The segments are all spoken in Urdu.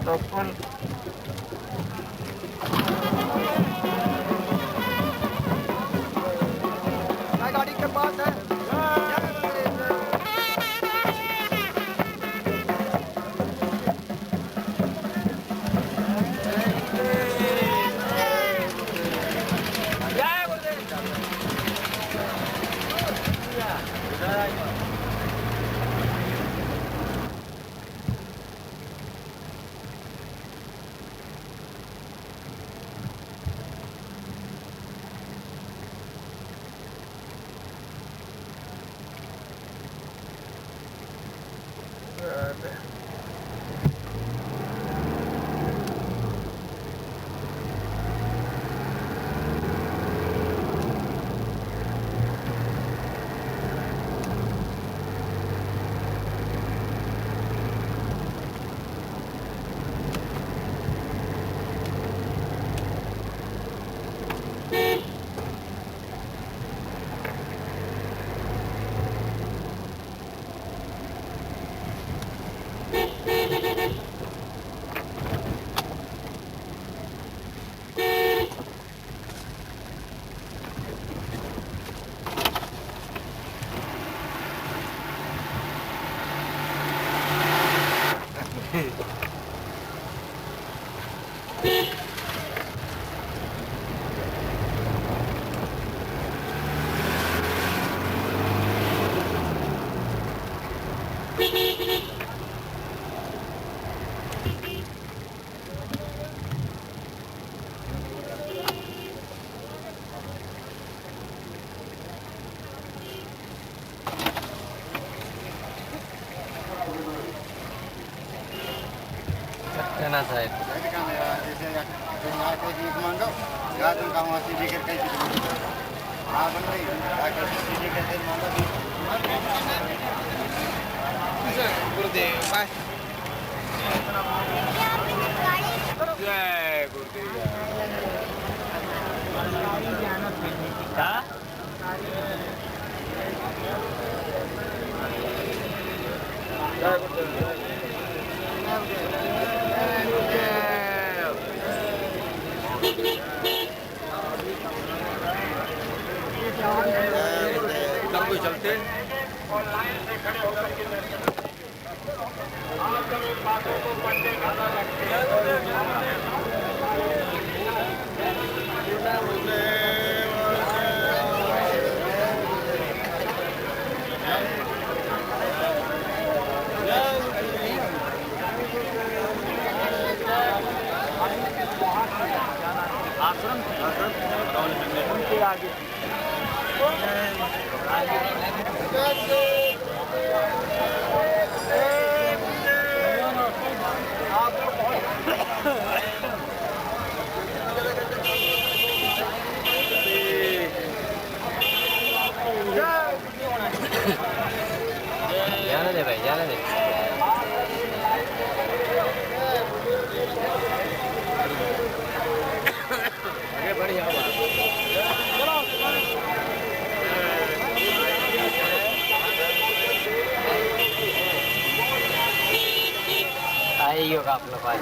رکن گاڑی کے پاس ہے کہنا صاحب کوئی چلتے جانے دے بھائی جانے دے بڑھیا آئی ہوگا آپ لوگ پاس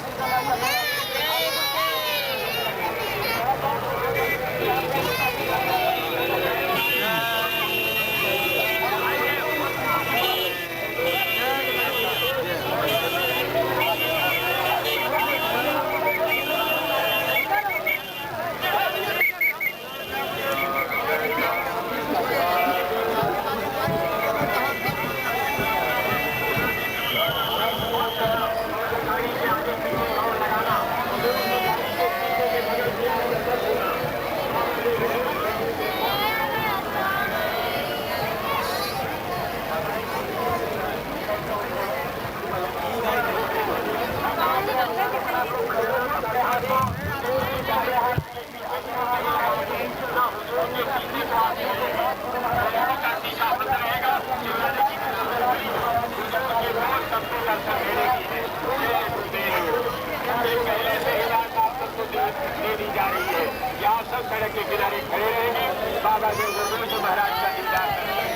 سڑک کے کنارے کھڑے رہیں گے بابا جو مہاراج کا دیدار کریں گے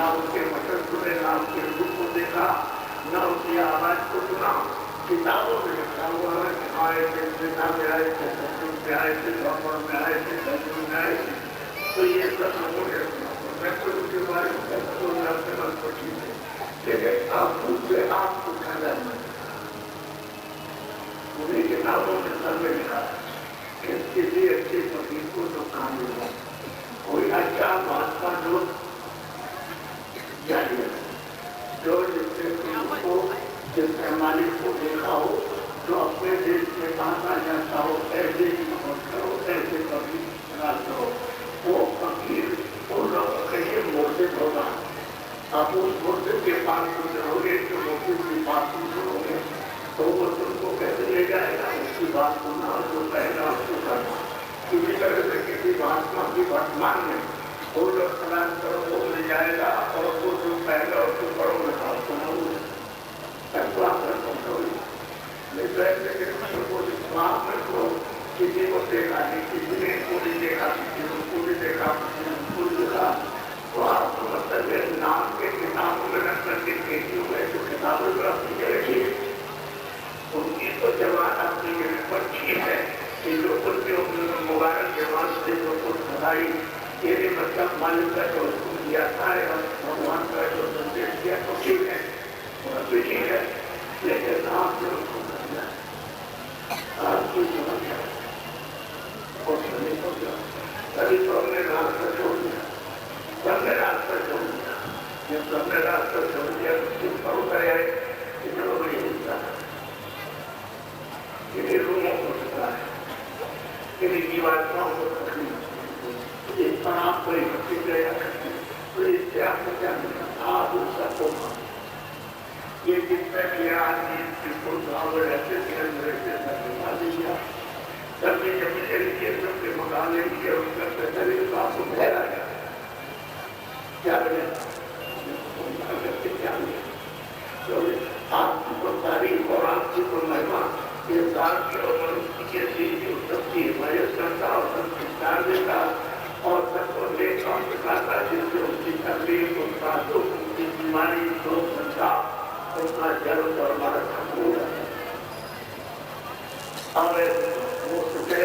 نہ اس کے مشن سنے، نہ اس کے روپ کو دیکھا، نہ اس کی آواز کو سنا. کتابوں میں لکھا ہوا ہے کہ آئے تھے سینا میں، آئے تھے سچن میں، آئے تھے بھگوان میں، آئے تھے سچن میں، آئے تھے. تو یہ سب لوگوں نے میں تو ان کے بارے میں پوچھی ہے، لیکن آپ ان سے آپ کو کھانا انہیں کتابوں میں سب میں لکھا کہ کسی اچھے فقیر کو تو کامل ہو، کوئی اچھا مہاتما جو جاری جو جس نے کو جس نے مالک کو دیکھا ہو، جو اپنے دیش میں باندھا جاتا ہو، ایسے ہی محبت کرو، ایسے فقیر بنا کرو. وہ فقیر ان لوگوں کے لیے مرشد ہوگا. آپ اس مرشد کے پاس گزرو گے تو مرشد کی بات سنو گے تو وہ تم کو کیسے لے جائے گا؟ اس کی بات سننا، جو کہنا اس کو کرنا. کسی طرح سے کسی مہاتما کی ورتمان میں وہ لوگ سلام کرو وہ لے جائے گا، اور وہ جو کہے گا اس کو پڑھو میں بات سناؤں گا. کسی کو دیکھا نہیں، کسی نے کو نہیں دیکھا، کسی نے کو نہیں دیکھا، کسی نے کو نہیں دیکھا. تو آپ کو مطلب ہے نام کے کتابوں میں رکھ کر کے کھیتی ہوئے جو کتابوں میں رکھ کے رکھی ان کی تو جوان اپنی جگہ پر ٹھیک ہے کہ جو ان کے مبارک جوان سے جو کچھ بتائی یہ بھی مطلب مالک کا جو حکم دیا تھا اور بھگوان کا جو سندیش دیا تو ٹھیک ہے، وہ بھی ٹھیک ہے. لیکن آپ نے اس کو کرنا آپ کی سمجھ ہے اور سمجھ ہو گیا. کبھی تو ہم نے راستہ چھوڑ دیا، سب نے راستہ چھوڑ دیا. جب سب نے راستہ چھوڑ دیا تو کس پر اتر آئے کہ چلو بڑی حصہ کنہیں روحوں کو سکھا ہے، کنہیں جیواتماؤں کو تکلیف، اس پر آپ کوئی بچی گیا کرتے تو اس سے آپ کو کیا ملتا؟ آپ اس سب کو یہ جتنا کیا آدمی جس کو گاؤں میں رہتے تھے میرے سے سرما دیا سب نے جب لیے سب کے مقابلے کیے ان کا شریر کو آپ کو بہرا گیا کیا بنے کیا بنے آپ کی تو تاریخ اور آپ کی تو مہما یہ سال کی عمر کی سب کی حمایت کرتا اور سب کی چار دیتا اور سب کو دیکھ اور سکھاتا جس سے اس کی تکلیف ان کا دکھ ان کی بیماری دو سنتا اتنا جلد اور ہمارا خبر اور وہ سکے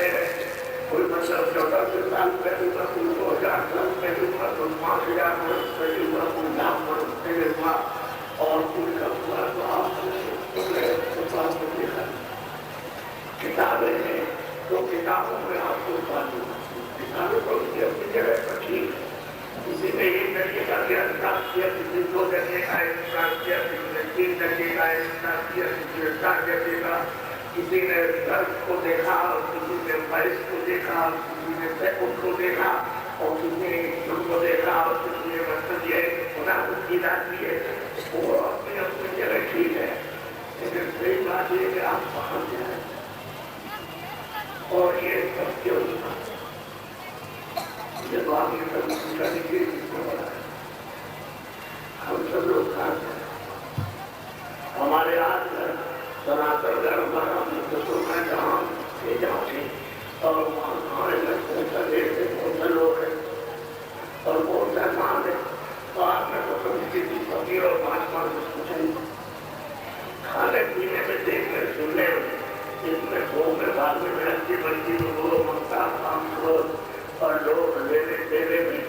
کوئی مطلب 14 سال پہلے کا کوئی 2000 سال پہلے کا کوئی 5000 برس پہلے کا کوئی 1,00,000 برس پہلے کا اور کوئی کا ہوا تو آپ کو دیکھا کتابیں ہیں تو کتابوں میں آپ کو بات کتابیں تو اس کی اپنی جگہ پر ٹھیک کسی نے ایک درجے کا انتخاب کیا، کسی 2 درجے کا انتخاب کیا، کسی نے 3 درجے کا انتخاب کیا، کسی نے 4 درجے کا، کسی نے 10 کو دیکھا، کسی نے 22 کو دیکھا، کسی نے 53 کو دیکھا اور کسی نے 1 کو دیکھا اور کسی نے مطلب یہ خدا اس کی ذات بھی ہے وہ اپنی اپنی جگہ ٹھیک ہے. لیکن صحیح بات یہ کہ آپ کہاں جائیں اور یہ سب کیوں جب آپ نے سب پوچھا نہیں جس کو بڑا ہے ہم سب لوگ کھاتے ہیں ہمارے آج سناتن گھر ہمارا مدتوں میں جہاں سے جہاں سے اور وہاں ہمارے گھر پہنچا دیکھتے بہت سے لوگ ہیں اور بہت سے مان ہے تو آپ نے تو کبھی کسی فقیر اور مہاتما سے پوچھا نہیں کھانے پینے میں دیکھنے سننے میں اس میں بھوک میں بھاگ میں اچھی بچی وہ منگتا کام اور لوگ لینے دینے میں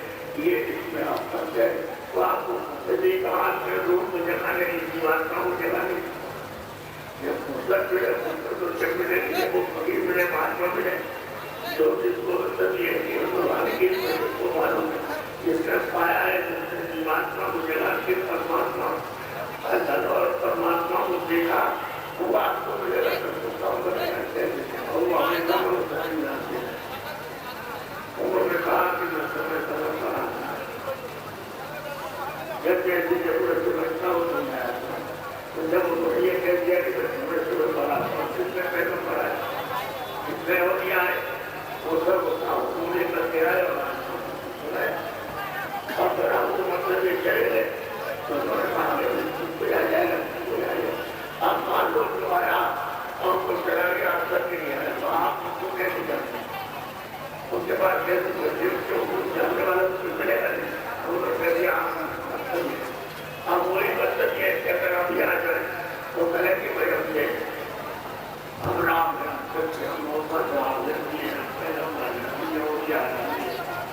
یہ اس میں آپ کرتے ہیں تو آپ کو کہاں سے روح کو جگہ نہیں جیواتما کو جگہ نہیں جب مطلب ملے تو جب ملے وہ فقیر ملے مہاتما ملے جو جس کو مطلب یہ کہ اس کو معلوم ہے جس نے پایا ہے جس نے جیواتما کو جگہ کے پرماتما اور پرماتما کو دیکھا وہ آپ کو ملے گا سب کام کرتے ہیں اور وہ ہمیں کام ہوتا ہے انہوں نے کہا کہ میں سمجھ طرف پر آتا جب جیسی ضرورت سمجھتا ہوں تو میں آتا ہوں تو جب انہوں نے یہ کہہ دیا کہ میں سمجھ طرف پر آتا ہوں کس نے پہلے پر آیا کس نے ہو گیا ہے وہ سب ہوتا ہوں انہوں نے کر کے آئے اور اور پھر آپ کو مطلب یہ چلے گئے تو انہوں نے کہا کہ آ جائے گا آپ مان لو جو آیا اور کچھ چلا گیا آپ سب کے نہیں آیا تو آپ اس کو کیسے کرتے ہیں اس کے بعد جاننے والا تو ملے گا نہیں انہوں نے کہہ دیا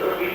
220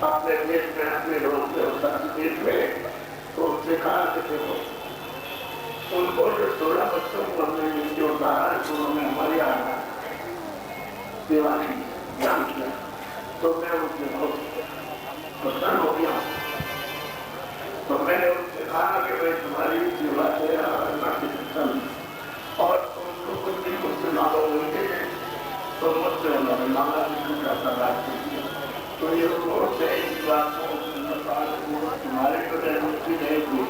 اپنے دیش میں اپنے لوگ سے ہوتا دیش میں تو ان سے کہا کہ دیکھو ان کو جو 16 بچوں کو ہم نے نیچے اتارا ہے تو انہوں نے ہماری آنا دیوانی جان کیا تو میں ان سے بہت پسند ہو گیا تو میں نے ان سے کہا کہ میں تمہاری سیوا سے اللہ کی قسم اور تم کو کچھ بھی مجھ سے مانگو گے تو مجھ سے انہوں نے مانگا نہیں کرتا رات کے تو یہ روز ہے اس بات کو تمہارے کو مجھے نہیں ہوئی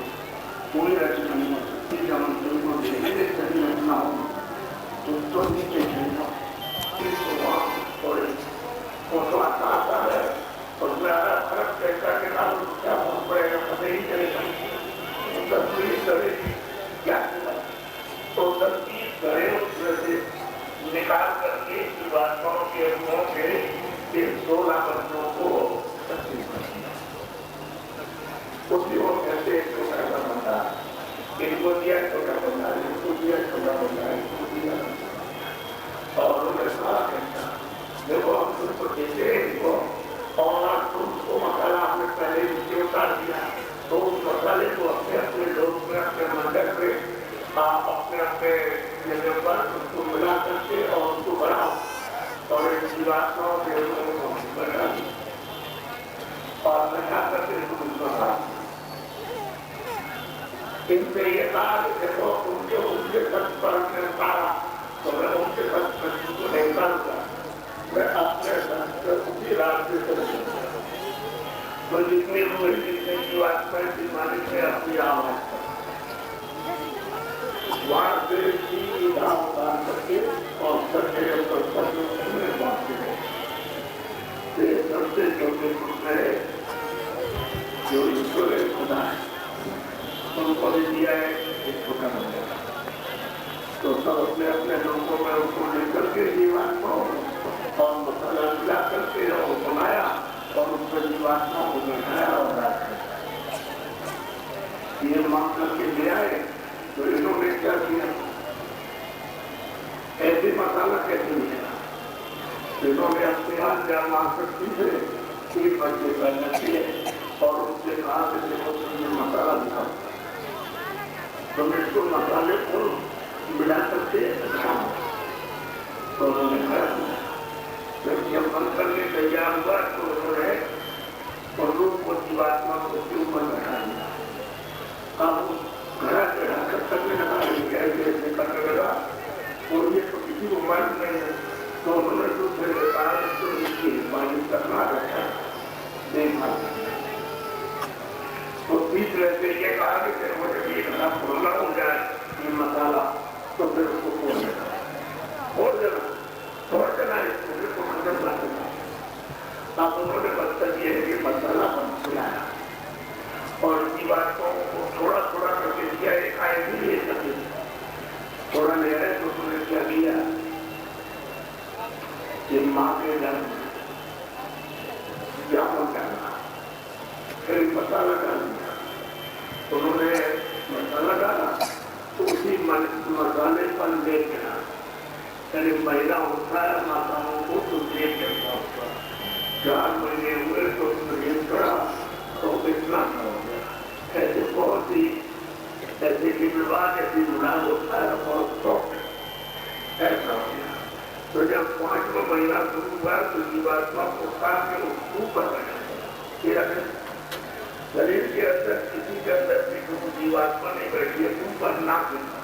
کوئی رچ نہیں ہو سکتی جب ہم تم کو دیکھنے کہیں رکھنا ہو تو نیچے چلنا اس کو وہاں تھوڑے فوٹو آتا ہے اور میرا فرق کیسا کہ نام کیا بہت پڑے گا پتہ ہی چلے گا تصویر کرے کیا تو تصویر کرے اس میں سے نکال کر کے باتوں کے منہ کے 16 بچوں کو تصویر کر دیا اسی وہ کہتے ہیں چھوٹا سا بندہ ان کو دیا چھوٹا بندہ ان کو دیا چھوٹا بندہ ان کو دیا اور انہوں نے کہا کہتا دیکھو ہم تم کو دیتے ہیں ان کو اور تم کو مسئلہ آپ نے پہلے نیچے اتار دیا تو اس مسئلے کو اپنے اپنے لوگ میں اپنے مندر پہ آپ اپنے اپنے جگہ پر اس کو ملا کر کے اور اس کو بڑھاؤ اور ان کی باتوں کے لوگوں کو بڑھا اور بڑھا کر کے اس کو بڑھا ان سے یہ کہا کہ دیکھو ان کے سچ پر میں اتارا تو میں ان کے سچ پر کو نہیں اتاروں گا میں اپنے سچ پر اسی راستے سے رکھوں گا تو جتنی ہوئی جتنے کی بات پر مالک نے اپنی آواز پر وہاں سے کی دام اتار کر کے اور سچے پر سچوں میں بات کرے یہ سب سے چھوٹے چھوٹے جو ایشور خدا ہے ان کو بھی دیا ہے ایک چھوٹا بندہ تو سب اپنے اپنے لوگوں میں ان کو لے کر کے جیوان کو اور مسئلہ ملا کر کے اور بنایا اور اس پر جیوان کو بٹھایا اور رات کر یہ مانگ کر کے لے آئے تو انہوں نے کیا کیا ایسے مسئلہ کیسے ملا انہوں نے اپنے ہاتھ جان مانگ سکتی تھے 3 بچے پیدا کیے اور ان سے کہا کہ دیکھو تم نے مسئلہ دکھاؤ تم اس کو مسالے کو ملا کر کے کھاؤ تو انہوں نے کھایا جب یہ بند کرنے تیار ہوا تو انہوں نے روح کو جیواتما کو اس کے اوپر بیٹھا دیا اب گھڑا چڑھا کر کرنے لگا ایسے کرنے لگا اور یہ تو کسی کو معلوم نہیں ہے تو انہوں نے دوسرے کے کہا تو نیچے حفاظت کرنا رکھا دیکھا تو تیسرے سے یہ کہا کہ پھر وہ جب یہ گھڑا کھولنا ہو جائے یہ مسالہ تو پھر اس کو کھول دینا کھول دینا چھوڑ دینا اس کو پھر کو ختم کر دینا اب انہوں نے مقصد یہ ہے کہ مسالہ بن کھلایا اور اسی بات کو تھوڑا تھوڑا کر کے دیا ایک آئے بھی لے سکے تھوڑا لے رہے تو انہوں نے کیا کیا کہ ماں کے گھر جامن کرنا پھر مسالہ ڈال دیا انہوں نے مسالہ ڈالا تو اسی مسالے پر لے گیا یعنی مہینہ ہوتا ہے ماتاؤں کو تو دیکھ کرتا ہوتا 4 مہینے ہوئے تو یہ پڑا تو اتنا ہو گیا ایسے بہت ہی ایسے کی وواہ ایسی مناظ ہوتا ہے بہت سوکھ ایسا ہو گیا تو جب 5واں مہینہ شروع ہوا تو جیواتما کو کہا کہ اس اوپر بیٹھا شریر کے اندر کسی کے اندر بھی کوئی جیواتما نہیں بیٹھی ہے اوپر نہ کرنا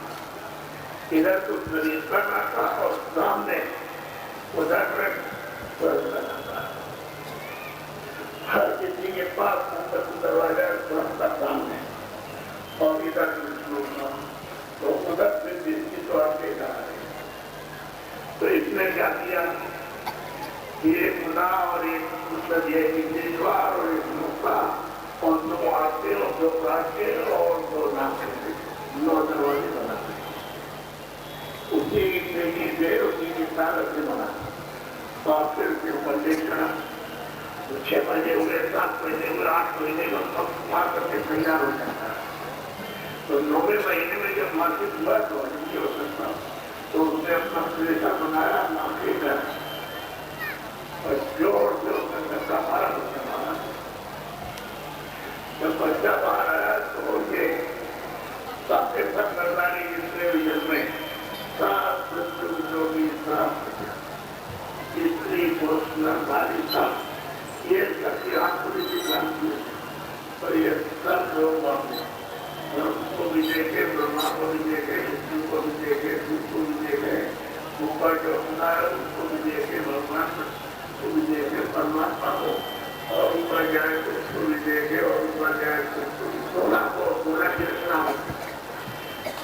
ادھر تو شریر کا ناکا اور سامنے ادھر میں ہر کسی کے پاس اندر دروازہ کا سامنے اور ادھر تو ادھر سے جس کی تو آپ دیکھا ہے تو اس نے کیا کیا ایک ملا اور ایک مطلب یہ دیوار اور ایک نقطہ اور 2 آتے اور 2 کاٹے اور 2 ناکے 9 دروازے بناتے اسی زندگی سے اسی کی طاقت سے بنا اور پھر کے اوپر دیکھ کر 6 مہینے ہوئے 7 مہینے ہوئے 8 مہینے میں سب وہاں کر کے تیار ہو جاتا تو 9ویں مہینے میں جب مارکیٹ ہوا تو نہیں ہو سکتا تو اس نے اپنا پیشہ بنایا مارکیٹ اور جوڑ سے اس نے کا مارا جب بچہ باہر آیا تو یہ سب سے سرکرداری جتنے ویژن میں سات جو بھی استری پوش نرماری سب یہ سب کی آنکھ پوری سکھانتی ہے اور یہ سب لوگ اس کو بھی دیکھے برہما کو بھی دیکھے ہندو کو بھی دیکھے سکھ کو بھی دیکھے اوپر جو ہوتا ہے اس کو بھی دیکھے بھگوان کو بھی دیکھے پرماتما کو اور اوپر جائے تو اس کو بھی دیکھے اور اوپر جائے تو اس کو بھی سونا کو پورا کرشنا ہو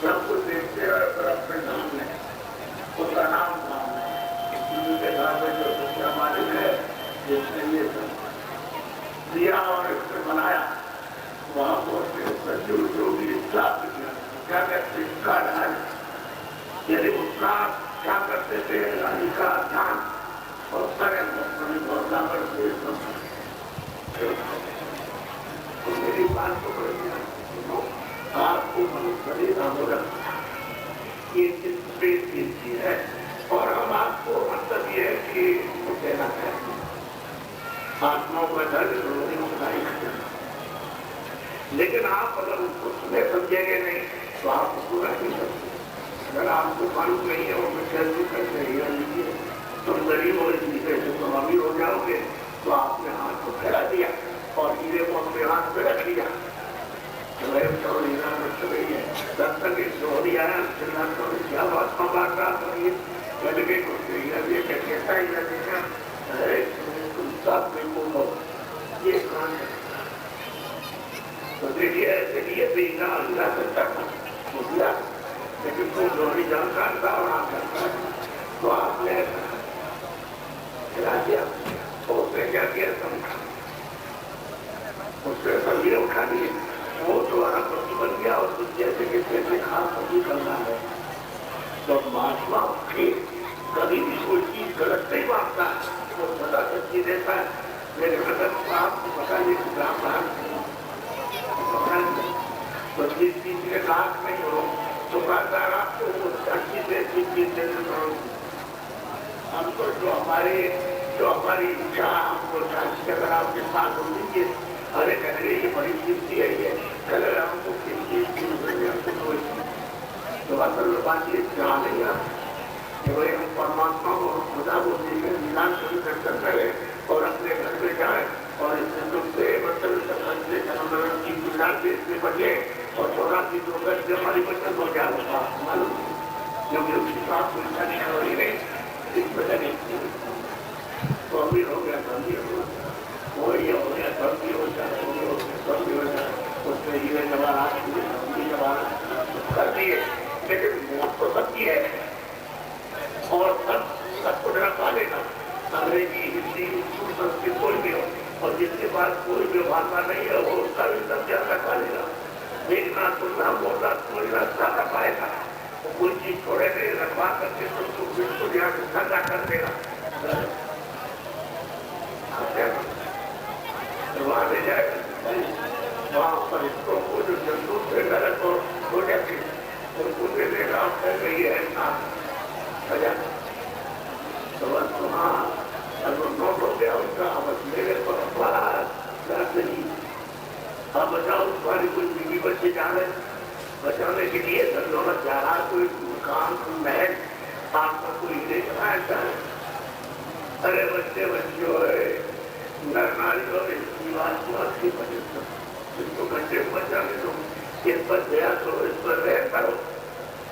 سب کو دیکھتے ہوئے پر اپنے سامنے اس کا نام سامنے ہندو کے گھر میں جو سچا مالک ہے جس نے یہ سب دیا اور اس نے بنایا وہاں پہنچے جو بھی اصلاح کیا کہتے ہیں کا ڈھال یعنی اس کا کیا کرتے تھے علی کا دھیان اور سارے بہت کرتے تو میری بات کو آپ کو شریر یہ اسپیس دیتی ہے اور ہم آپ کو مطلب یہ ہے کہ دینا چاہتے ہیں آتماؤں کا درد روزی مسائی کرنا لیکن آپ اگر اس کو سنے سمجھیں گے نہیں تو آپ کو پورا نہیں سکتے اگر آپ کو معلوم نہیں ہے وہ مشکل بھی کرتے لیجیے تم غریب ہو جیسے تم امیر ہو جاؤ گے تو آپ نے ہاتھ کو پھیلا دیا اور ہیرے کو اپنے ہاتھ پہ رکھ لیا کیا بات بات رہا کریے کیسا ہی لگے تم ساتھ میں بولو یہ کہاں ہے تو دیکھیے ایسے لیے بھی اللہ کرتا تھا لیکن تو دونوں جانکار تھا اور آپ کرتا تو آپ نے کھلا دیا تو اس نے کیا کیا سمجھا اس نے سبزی اٹھا دی وہ دوبارہ پتی بن گیا اور کچھ جیسے کہ کیسے خاص سبزی کرنا ہے تو مہاتما اٹھے کبھی بھی کوئی چیز غلط نہیں مانتا وہ سدا سچی دیتا ہے میرے مدد آپ کو پتا نہیں کہ تو جس چیز کے لاکھ نہیں ہو تو بازار آپ کو اچھی سے اچھی چیز دینے کرو ہم کو جو ہماری اچھا ہم کو چاہیے اگر آپ کے ساتھ ہو لیجیے ارے کہہ رہے یہ بڑی قیمتی ہے یہ کل ہم کو کس چیز کی ہم سے کوئی تو اصل بات یہ کہاں نہیں ہے کہ بھائی ہم پرماتما کو خدا کو دیکھیں ملان شروع کر کرے اور اپنے گھر میں جائیں اور اس سے سے مطلب کی ملان سے اس سے بچے اور چھوڑا کی دو گھر سے ہماری بچت ہو جائے گا معلوم جب اس کی بات کو اچھا نہیں ہو رہی نہیں اس وجہ نہیں تو امیر ہو گیا امیر ہو گیا وہ یہ ہو گیا سب بھی ہو جائے سب بھی ہو جائے اس میں ہیرے جواہرات کر دیے لیکن موت تو سب کی ہے اور سب کو ڈرا لے گا انگریزی ہندی اردو سنسکرت کوئی بھی ہو اور جس کے پاس کوئی بھی بھاشا نہیں ہے وہ اس کا بھی سب زیادہ کھا لے گا دیکھنا سننا بولنا سمجھنا سارا پائے گا وہ کوئی چیز چھوڑے نہیں رکھوا کر کے سب کو بالکل یہاں سے ٹھنڈا کر دے گا وہاں لے جائے وہاں پر اس کو جو جنتو سے غلط ہو جاتی ان کو دے دے گا یہ ہے سجا تو بس وہاں اگر نوٹ ہو گیا ان کا بس میرے پر بڑا نہیں اب بچاؤ تمہاری کوئی بیوی بچے جا رہے بچانے کے لیے سب دولت جا رہا کوئی مکان کوئی محل آپ کا کوئی دیکھ رہا ہے ارے بچے بچے ہوئے نر ناری ہوئے کی وجہ سے اس کو بچے کو بچانے دو اس پر دیا کرو اس پر رہ کرو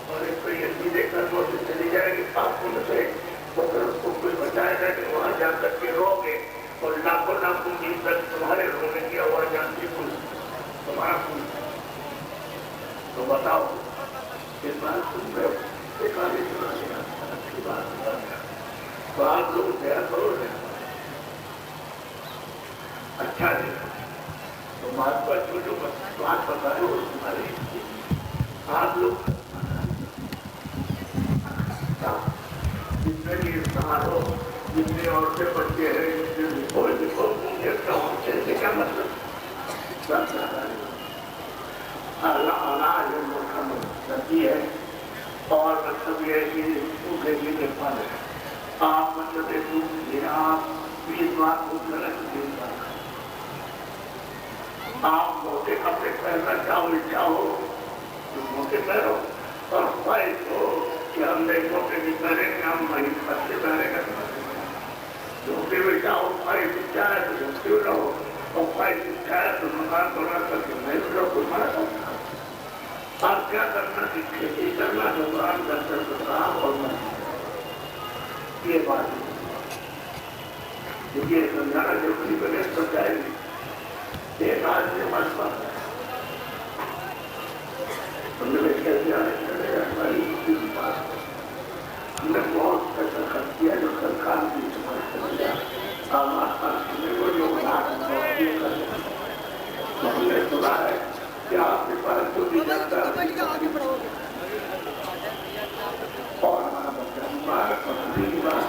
اور اس پہ یہ چیزیں کر دو تو چلی جائے گی آپ کو سے تو پھر اس کو کوئی بچائے گا کہ وہاں جا کر کے رو گے اور لاکھوں لاکھوں کی عزت تمہارے رونے کیا ہوا جانتی کوئی تمہارا کوئی تو بتاؤ اس بات تم میں ایک آدمی سنا دیا اچھی بات تو آپ لوگ دیا کرو اچھا نہیں تو بات پر جو بات بتائے وہ تمہاری آپ لوگ جتنے بھی استعمال ہو جتنے عورتیں بچے ہیں جتنے کوئی بھی کیا مطلب اللہ کرتی ہے اور مطلب یہ ہے کہ اس کے لیے دیکھا ہے آپ مطلب آپ 20 بار کو غلط آپ موٹے کپڑے پہننا چاہو تو موٹے پہنو، اور خواہش ہو کہ ہم نے موٹے بھی پہنے گے، ہم وہیں پتلے پہنے گا، جھوٹے میں جاؤ، خواہش اچھا ہے تو جھوٹے میں رہو، اور خواہش اچھا ہے تو مکان بنا کر کے نہیں رہو، کوئی مانا کرتا آپ کیا کرنا کہ کھیتی کرنا، دکان کرتے کام اور یہ بات ہے، یہ سمجھانا ضروری بنے تو جائے گی، ایک آدمی ہمارے پاس ہے، ہم نے کیسے آنے چلے گا، ہماری اسی کی بات ہے، ہم نے بہت پیسہ خرچ کیا جو سرکار کی سمجھ کر دیا، ہمیں وہ جو ہم نے سنا ہے کہ آپ کے پاس جو بھی جاتا ہے اور ہمارا بچہ بیمار اور ہمیں بیمار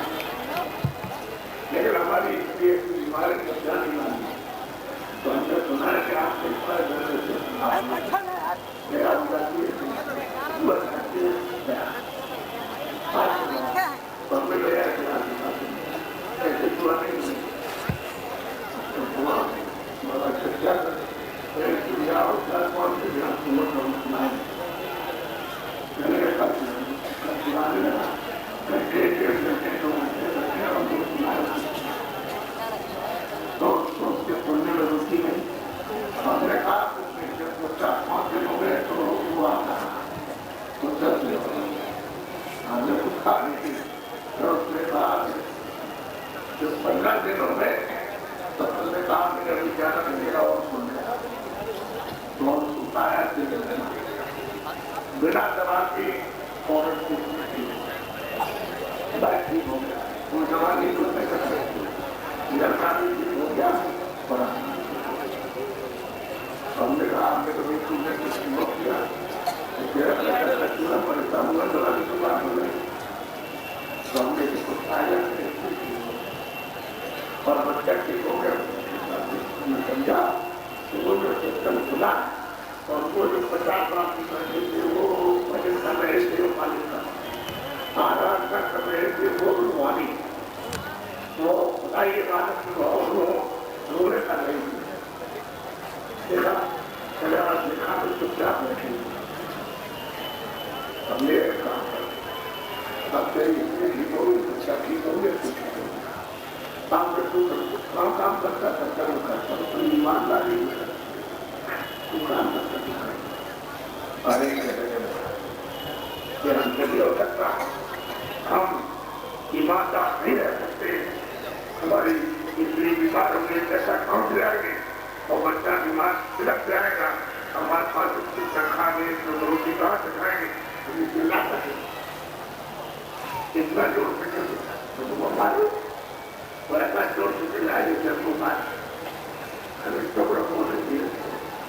لیکن ہماری بیماری کا دھیان نہیں مانی تو ہم نے سنا ہے کہ آپ کے پاس میرا بنا دبا کی عورت کی بیٹھی ہو گیا وہ جوانی کو نہیں کر سکتی جلدی ہو گیا بڑا ہم نے کہا ہم نے کبھی تم نے کچھ نہیں کیا پڑتا ہوں جوانی کی بات ہو گئی تو ہم نے کچھ آیا اور بچہ ٹھیک ہو گیا سمجھا کہ وہ جو سسٹم کھلا اور وہ جو 50 لاکھ کرتے تھے وہ بجٹ کر رہے تھے وہ پالک کا آرام کر رہے تھے وہ روحانی وہ خدائی عبادت کی رونے کر رہی تھی دیکھا چلے آج دیکھا تو چپ چاپ بیٹھے ہم نے کہا اب تیری اتنی ٹھیک ہوگی بچہ ٹھیک ہو گیا کچھ کام کرتا کرتا وہ کرتا اپنی ایمانداری کام کرتا اور ایک یہ ہم سے بھی ہو سکتا ہم ایماندار نہیں رہ سکتے ہماری اتنی بیماروں میں پیسہ کم جائے گے اور بچہ بیمار لگ جائے گا ہمارے پاس اس کی تنخواہ میں تو روٹی کہاں سے کھائیں گے ہم اس لا سکیں اتنا جوڑ سکے تو وہ مارو اور ایسا جوڑ سکے لائے جب وہ مارے ہمیں ٹکڑا ہونے دیا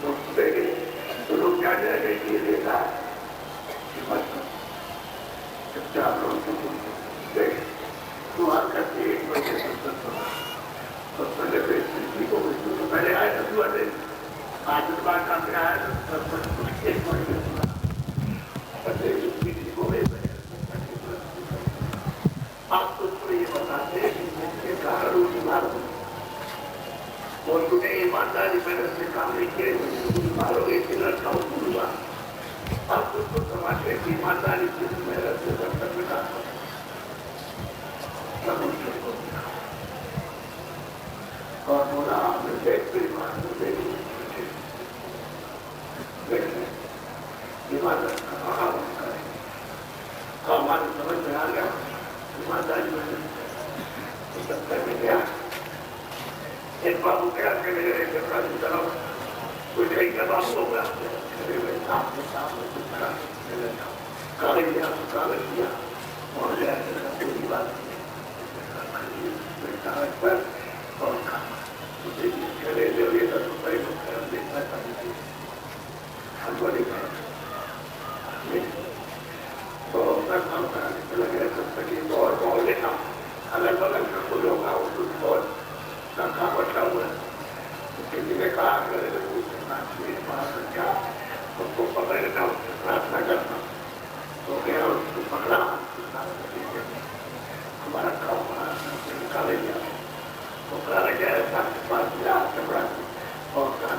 لوگ دیکھے تو لوگ کیا جائے گا کہ یہ دیکھا جب چار لوگ دیکھ تو آ کر کے ایک بچے تو پہلے کو تو پہلے آئے تو دعا دے آج بار کام سے آیا تو ایک بچے کو آپ تو یہ بتاتے ہیں کہ کہاں روٹی مارو اور تمہیں ایمانداری محنت سے کام نہیں کیے مارو ایک لڑکا ہوا آپ اس کو سماجے کی ایمانداری سے محنت سے کر سکتے کام اور بولا آپ نے دیکھ کر ایمان کو دیکھ ایمانداری کہاں کریں ہماری سمجھ میں آ گیا ایمانداری محنت سب کرنے گیا ایک بابو کیا کہ میرے ایک جگہ کی طرف کوئی کہیں کا بابو ہوگا آپ کے سامنے کچھ کرا کاغذ دیا تو کاغذ دیا اور لے کوئی بات کاغذ پر اور مجھے چلے جو یہ 10 روپئے کو خراب دیکھنا چاہیے ہم کو نہیں کرا تو اپنا کام کرانے سے لگے سب تک اور لینا الگ الگ کا کوئی ہوگا وہ کچھ بہت تنخواہ بچا ہوا ہے کسی نے کہا کہ باہر کیا اس کو پکڑنا پرارتھنا کرنا تو کیا اس کو پکڑا ہمارا کام نکالے گیا تو کرا گیا پاس گیا کپڑا اور کام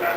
4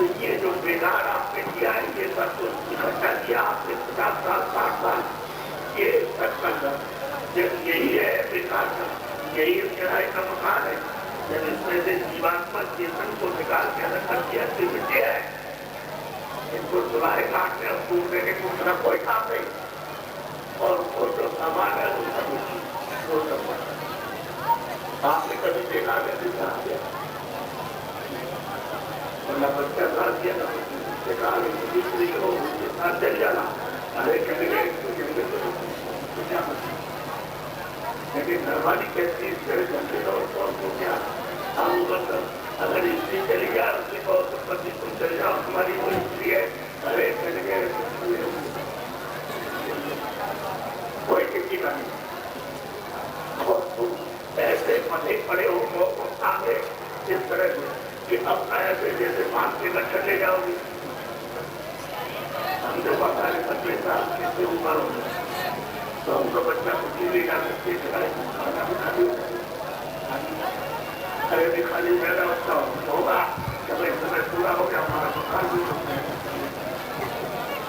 تو یہ جو بیدار آپ نے کیا ہے یہ سب کچھ اکٹھا کیا آپ نے 50 سال 60 سال یہ سب کا یہی ہے بیکار کا یہی کرائے کا مکان ہے جب اس میں سے جیواتما چیتن کو نکال کے الگ کر کے اچھی مٹی ہے ان کو سلائے کاٹنے اور ٹوٹنے کے کچھ نہ کوئی کام نہیں اور وہ جو سامان ہے وہ سب آپ نے کبھی دیکھا کہ نہ بچہ ساتھ دیا نہ دیکھا دوسری ہو اس کے ساتھ چل جانا ارے کہنے گئے لیکن نرمانی کہتی اس طرح جلدی طور کو کیا اگر استری چلی گیا اس نے بہت پتی تم چل جاؤ تمہاری وہ استری ہے ارے کہنے گئے کوئی کسی کا نہیں اور تم ایسے پتے پڑے ہو آگے اس طرح سے کہ اپنا ایسے جیسے مان کے نہ چلے جاؤ گی ہم جو بتا رہے 25 سال کیسے عمر ہو گئے تو ہم کو بچہ کو چیزیں جا سکتے کھانا بھی خالی ارے بھی خالی میرا ہوتا ہوگا جب ایک سمے پورا ہو گیا ہمارا مکان بھی ہوتا ہے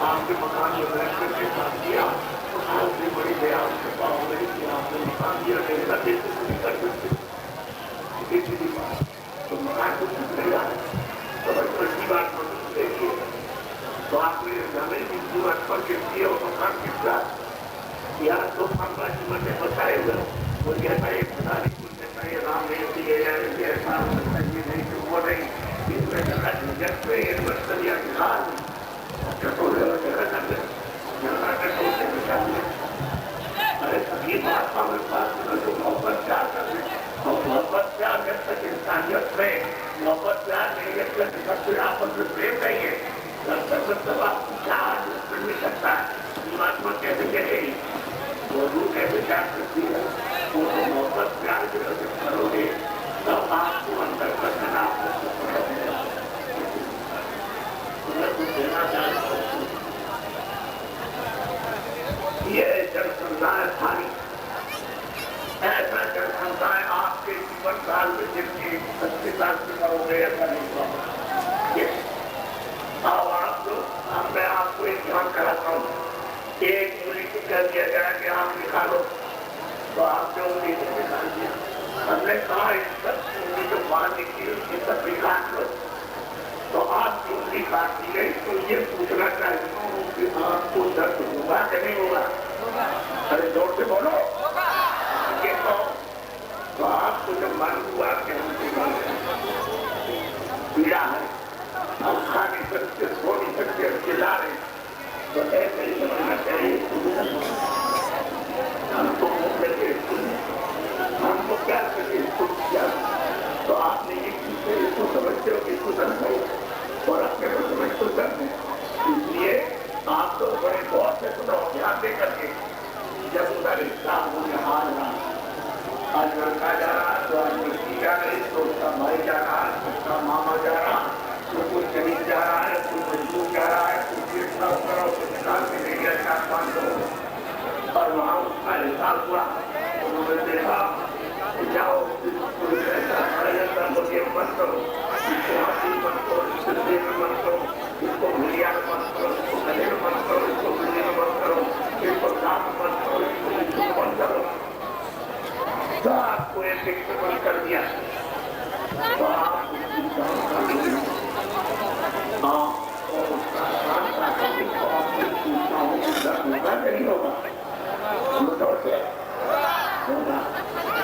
آپ کے مکان جو ڈائریکٹر کے ساتھ کیا تو آج بھی بڑی دیا اس کے پاس ہو گئی کہ آپ نے مکان دیا نہیں کرتے نہیں کر سکتے کسی بھی بات تو مکان کو چھوٹ نہیں رہا ہے تو بڑی بڑی بات دیکھیے تو آپ نے زمین کی ضرورت پر کہتی ہے اور مکان کس طرح یا تو پانچ جیون میں بچائے ہوئے وہ کہتا ہے خدا نہیں کچھ کہتا ہے رام نہیں دیے یا ایسا یہ نہیں تو وہ نہیں اس میں جگت میں ایک بچہ یا جہاز کٹورے اور جگہ نہ دے جہاں کٹورے بچانے ارے سبھی مہاتما میں پاس جو محبت پیار کرتے اور محبت پیار جب تک انسانیت میں محبت پیار نہیں ہے جب تک پھر آپس میں پریم نہیں ہے جب تک مطلب آپ کی چاہ نہیں سکتا ہے مہاتما کیسے کہے گی وہ روح کیسے پیار کرتی ہے وہ محبت پیار کی وجہ سے کرو گے تب آپ کو اندر کرنا آپ کو کچھ دینا چاہتا ہوں یہ جن سمجھا ہے ساری ایسا جن سمجھا ہے آپ کے 20 سال میں جن کی 25 سال سے کرو گے ایسا نہیں ہوا اب آپ جو میں آپ کو ایک جان کراتا ہوں ایک انگلی کو کہہ دیا جائے کہ آپ نکالو تو آپ نے انگلی کو نکال دیا ہم نے کہا اس سب انگلی جو باہر نکلی اس کی سب بھی کاٹ لو تو آپ کی انگلی کاٹ دی گئی تو یہ پوچھنا چاہتا ہوں کہ آپ کو درد ہوگا کہ نہیں ہوگا ارے زور سے بولو یہ کہو تو آپ کو جب معلوم ہوا کہ ہم پیڑا ہے ہم کھا نہیں سکتے سو نہیں سکتے چلا رہے تو ایسے ہی سمجھنا چاہیے ہم کو ہم کو کیا کریں تو آپ نے یہ چیزیں اس کو سمجھتے ہو کہ اس کو درد ہے اور اپنے کو سمجھ کو درد ہے اس لیے آپ تو بڑے بہت سے سنو دھیان دے کر کے جب ادھر اسلام ہو گیا آج لڑکا جا رہا تو آج لڑکی جا رہی تو اس کا بھائی جا رہا اس کا ماما جا رہا کوئی زمین جا رہا ہے کوئی مزدور جا رہا ہے کوئی صاف کرو کوئی نکال کے لے گیا 4-5 لوگ اور وہاں اس کا حساب ہوا انہوں نے دیکھا جاؤ مجھے بند کرو اس کو ہاتھی بند کرو اس کو دیر میں بند کرو اس کو بھولیا میں بند کرو اس کو گلے میں بند کرو اس کو بھولے میں بند کرو اس کو دانت میں بند کرو اس کو بند کرو تو آپ کو ایک سے بند کر دیا تو آپ نہیں ہوگا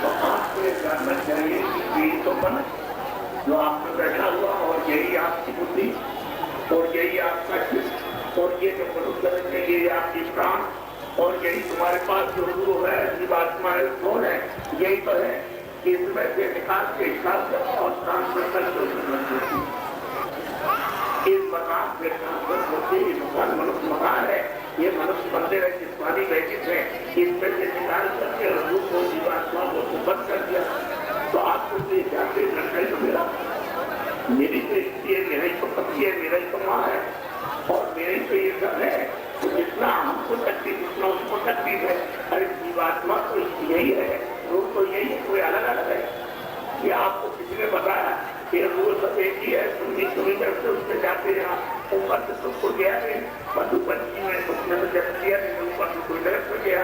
تو آپ کو یہ جاننا چاہیے کہ یہی تو من جو آپ میں بیٹھا ہوا اور یہی آپ کی بدھی اور یہی آپ کا جسم اور یہ جو منوشر ہے یہ آپ کی پران اور یہی تمہارے پاس جو روح ہے جیواتما ہے سول ہے یہی تو ہے کہ اس میں سے نکال کے حساب اور ٹرانسفر کر کے اس مقام سے ٹرانسفر ہوتی ہے مکان منوش مکان ہے یہ منوش بندے ہے جسمانی بیٹھے ہے اس میں سے نکال کر کے روح کو جیواتما کو بند کر دیا تو آپ کو یہ جاتے لڑکے تو میرا میری تو استری ہے میرا ہی تو پتی ہے میرا ہی تو ماں ہے اور میرے ہی تو یہ گھر ہے تو جتنا ہم کو تکلیف اتنا اس کو تکلیف ہے ارے جیواتما تو یہی ہے روح تو یہی ہے کوئی الگ الگ ہے یہ آپ کو کسی نے بتایا یہ روز اب ایک ہی ہے، تمہیں طرف سے اس میں جاتے ہیں اوپر سے تم کو گیا ہے مدھو پنچمی میں تم نے تو جب کیا نہیں اوپر سے کوئی طرف سے گیا.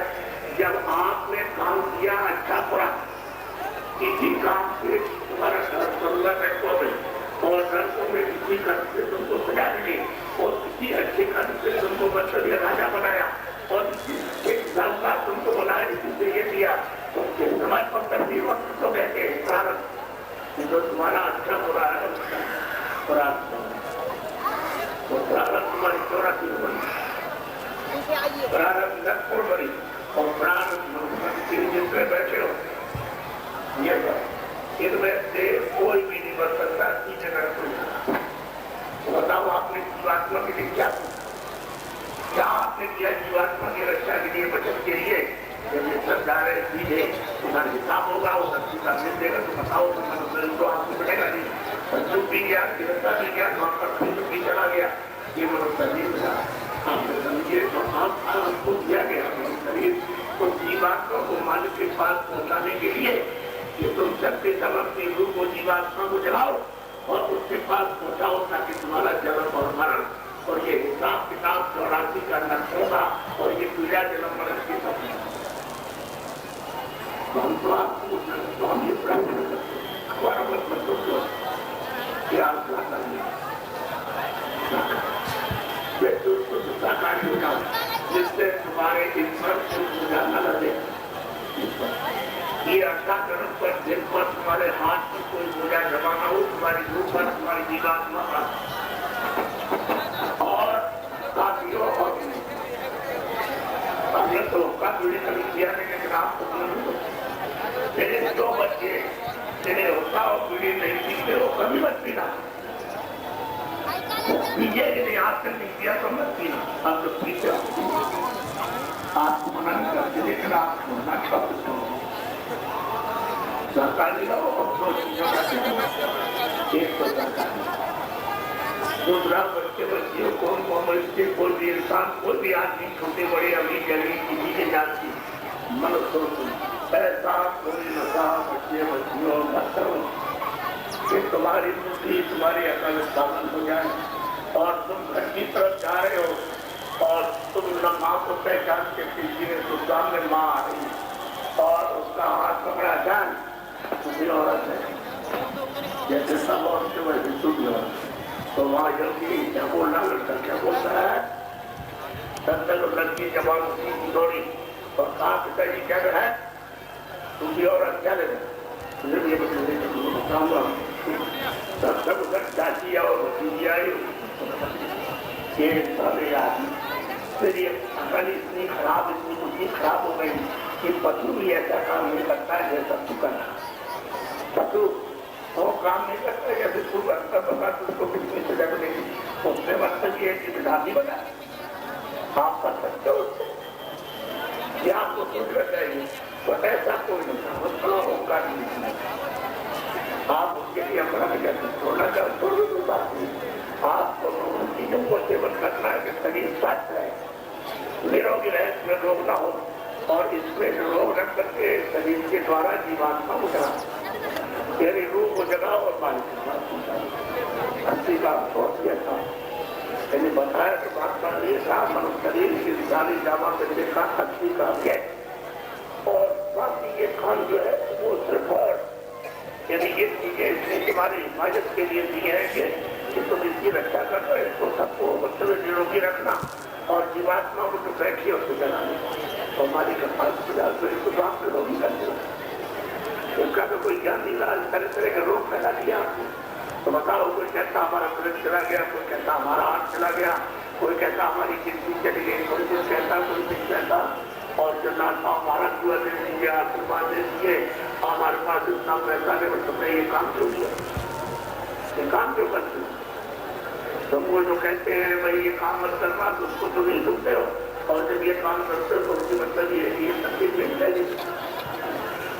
جب آپ نے کام کیا اچھا پڑا کسی کام سے تمہارا گھر ضرورت ہے تو بھی اور گھر کو میں کسی قدر سے تم کو سجا دیں اور کسی اچھے قدر سے تم کو مطلب یہ راجا بنایا اور ایک سالہ تم کو بنایا اسی سے یہ دیا تو سمجھ پر تبدیل وقت تو کہتے ہیں پرارتھ جو تمہارا اچھا ہو رہا ہے پرارتھ تمہاری 84 بنی پرارتھ لکھپور بنی اور پرارتھ منتری جس میں بیٹھے ہو یہ ان میں سے کوئی بھی نہیں بن سکتا کی جگہ کوئی بتاؤ آپ نے جیواتما کے لیے کیا آپ نے کیا جیواتما کی رکشا کے لیے بچت کے لیے جب یہ سب جا رہے سیدھے تمہارا حساب ہوگا وہ سب چیز مل دے گا تو بتاؤ تو آپ کو بڑھے گا نہیں جو بھی گیا گرفتا بھی گیا وہاں پر خود بھی چلا گیا یہ بھروسہ نہیں ملا آپ نے سمجھیے تو آپ کو دیا گیا شریر اس جیواتما کو مالک کے پاس پہنچانے کے لیے کہ تم سب کے سب اپنی روح کو جیواتما کو جلاؤ اور اس کے پاس پہنچاؤ تاکہ تمہارا جنم اور مرن اور یہ حساب کتاب 84 کا نقش ہوگا اور یہ پیڑا جنم مرن کی سب ہم تو آپ کو تو ہم یہ پڑھا نہیں سکتے ہمارا مطلب تو کیا کرنا ساکاری ہو جاؤ جس سے تمہارے اس پر جاننا لگے یہ اچھا کرم پر جن پر تمہارے ہاتھ پر کوئی بوجھا جمع نہ ہو تمہاری روح پر تمہاری جیواتما پر اور کافیوں اور ہمیں تو کافی کبھی کیا لیکن آپ کو میرے 2 بچے جنہیں ہوتا اور پیڑھی نہیں سیکھتے ہو کبھی مت پینا پیجے کہ نہیں آپ نے نہیں کیا تو مت پینا آپ لوگ پیچھے آپ منع نہیں کرتے لیکن آپ کو منع کرتے ہو سرکاری لو اور 2 چیزوں کا ایک تو سرکاری دوسرا بچے کون سے کوئی بھی انسان کوئی بھی آدمی چھوٹے بڑے ابھی جلی کسی کے جات کی من ایسا کوئی نشا بچے بچیوں بچوں کہ تمہاری بوٹی تمہاری عقل ثابت ہو جائے اور تم گھر کی طرف جا رہے ہو اور تم نہ ماں کو پہچان کے پیچھے تو سامنے ماں آ رہی اور اس کا ہاتھ پکڑا جان کسی عورت ہے جیسے سب عورتیں ویسے ٹوٹی عورت تو وہاں جلدی کیا بولنا لڑکا کیا بولتا ہے تب تک لڑکی جوان اسی کی دوڑی اور کہاں پتا یہ کیا ہے تم بھی عورت کیا لے مجھے یہ بتاؤں گا تب تک ادھر چاچی اور بھتیجی آئی یہ سارے آدمی پھر یہ عقل اتنی خراب اتنی بڑی خراب ہو گئی کہ پتو بھی ایسا کام نہیں کرتا ہے جیسا تو کرنا پتو وہ کام نہیں کرتا ہے جیسے تو کرتا بتا تو اس کو کتنی سزا ملے گی اس میں مطلب یہ ہے کہ بدھانی بنا آپ کر سکتے ہو یہ آپ کو سوچنا چاہیے تو ایسا کوئی نہیں تھا مطلب ہوگا نہیں آپ اس کے لیے اپنا جیسے چھوڑنا چاہو چھوڑو تو بات نہیں آپ کو ان چیزوں کو سیون کرنا ہے کہ شریر ساتھ رہے نروگی رہے اس میں روگ نہ ہو اور اس میں روگ رکھ کر کے شریر کے دوارا جیواتما کو جگہ تیری روح کو جگہ اور مالک کے پاس پہنچا اچھی بات سوچ گیا تھا میں نے بتایا کہ بات کا یہ تھا من شریر کی رسالی جامع میں دیکھا اچھی کا ہے اور باقی یہ کام جو ہے وہ صرف اور یعنی یہ چیزیں اس نے تمہاری حفاظت کے لیے دی ہے کہ تم اس کی رکشا کر دو اس کو سب کو مطلب نروگی رکھنا اور جیواتما کو جو بیٹھی ہے اس کو جلانا تو ہماری کے پاس خدا تو اس کو آپ نروگی کر دو اس کا تو کوئی جان نہیں رہا اس طرح کے روگ پھیلا دیا تو بتاؤ کوئی کہتا ہمارا کرنٹ چلا گیا کوئی کہتا ہمارا ہاتھ چلا گیا کوئی کہتا ہماری کسی چلی گئی کوئی کچھ کہتا کوئی کچھ کہتا اور جنات ہمارا دعا دے دیجیے آشیرواد دے دیجیے ہمارے پاس اتنا پیسہ ہے تم نے یہ کام کیوں کیا یہ کام کیوں کرتے ہو تم وہ جو کہتے ہیں بھائی یہ کام مت کرنا تو اس کو تو نہیں سنتے ہو اور جب یہ کام کرتے ہو تو اس کی مطلب یہ ہے کہ یہ تکلیف مل جائے گی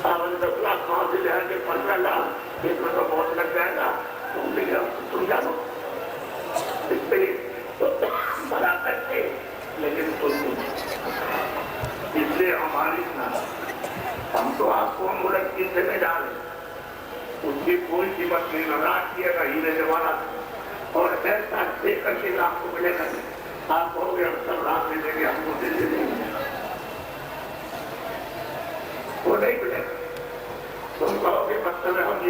آپ 10 لاکھ کہاں سے لے کے 15 لاکھ اس میں تو بہت لگ جائے گا تم جانو اس پہ بڑا کرتے لیکن اس لیے ہماری ہم تو آپ کو ملک کی ذمہ دار ہیں ان کی کوئی قیمت نہیں ناراض کیے گا ہیرے جوانات اور ایسا دے کر کے آپ کو ملے گا آپ کہو گے ہم سب رات میں دیں گے ہم کو دے دیں گے وہ نہیں ملے گا تم کہو گے مطلب ہم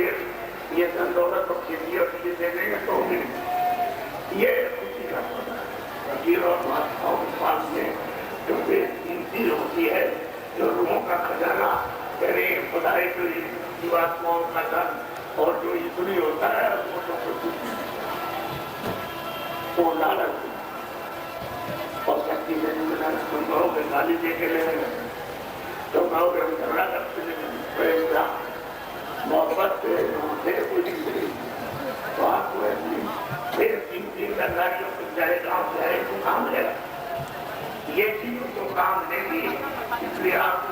یہ دن دولت اور چیزیں اور چیزیں دے دیں گے تو یہ خوشی کا ہوتا ہے فقیر اور بادشاہوں کے پاس میں جو بے قیمتی ہوتی ہے جو روحوں کا خزانہ یعنی خدائی کی جیواتماؤں کا دن اور جو اتنی ہوتا ہے وہ تو خوشی وہ لالچ اور شکتی سے تم کہو گے گالی دے کے لے گے تم کہو گے ہم جھگڑا کرتے ہیں محبت سے کوئی نہیں تو آپ کو پھر قیمتی گاڑیوں کو جائے گاؤں جائے تو کام لے گا یہ چیز تو کام لے گی اس لیے آپ